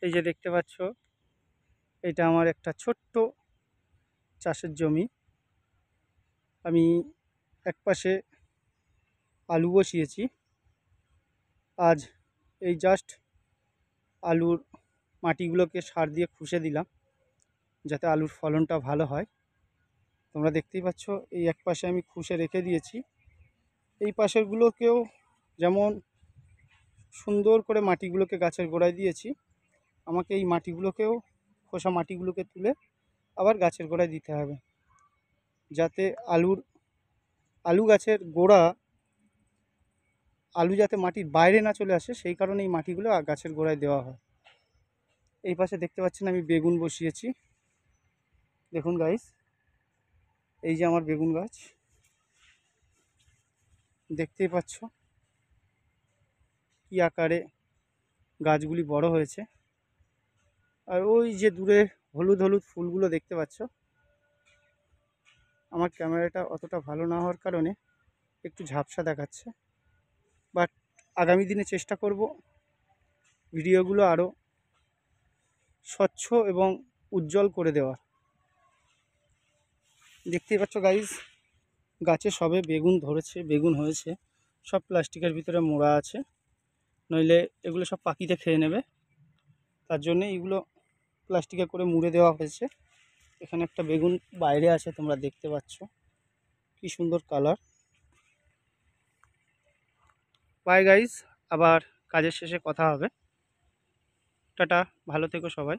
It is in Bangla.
এই যে দেখতে পাচ্ছ, এটা আমার একটা ছোট্ট চাষের জমি। আমি একপাশে আলু বসিয়েছি। আজ এই জাস্ট আলুর মাটিগুলোকে সার দিয়ে খুশে দিলাম, যাতে আলুর ফলনটা ভালো হয়। তোমরা দেখতেই পাচ্ছ, এই এক পাশে আমি খুশে রেখে দিয়েছি। এই পাশেরগুলোকেও যেমন সুন্দর করে মাটিগুলোকে গাছের গোড়ায় দিয়েছি, আমাকে এই মাটিগুলোকেও, খোসা মাটিগুলোকে তুলে আবার গাছের গোড়ায় দিতে হবে, যাতে আলু গাছের গোড়া, আলু যাতে মাটির বাইরে না চলে আসে, সেই কারণে এই মাটিগুলো গাছের গোড়ায় দেওয়া হয়। এই পাশে দেখতে পাচ্ছেন আমি বেগুন বসিয়েছি। দেখুন গাইস, এই যে আমার বেগুন গাছ, দেখতেই পাচ্ছ কি আকারে গাছগুলি বড় হয়েছে। আর ওই যে দূরে হলুদ হলুদ ফুলগুলো দেখতে পাচ্ছ, আমার ক্যামেরাটা অতটা ভালো না হওয়ার কারণে একটু ঝাপসা দেখাচ্ছে, বাট আগামী দিনে চেষ্টা করব ভিডিওগুলো আরও স্বচ্ছ এবং উজ্জ্বল করে দেওয়ার। দেখতেই পাচ্ছ গাইজ, গাছে সবে বেগুন ধরেছে, বেগুন হয়েছে, সব প্লাস্টিকের ভিতরে মোড়া আছে, নইলে এগুলো সব পাখিতে খেয়ে নেবে। তার জন্যে এগুলো প্লাস্টিকে করে মুড়ে দেওয়া হয়েছে। এখানে একটা বেগুন বাইরে আছে, তোমরা দেখতে পাচ্ছ কি সুন্দর কালার। বাই গাইজ, আবার কাজের শেষে কথা হবে। টাটা, ভালো থেকো সবাই।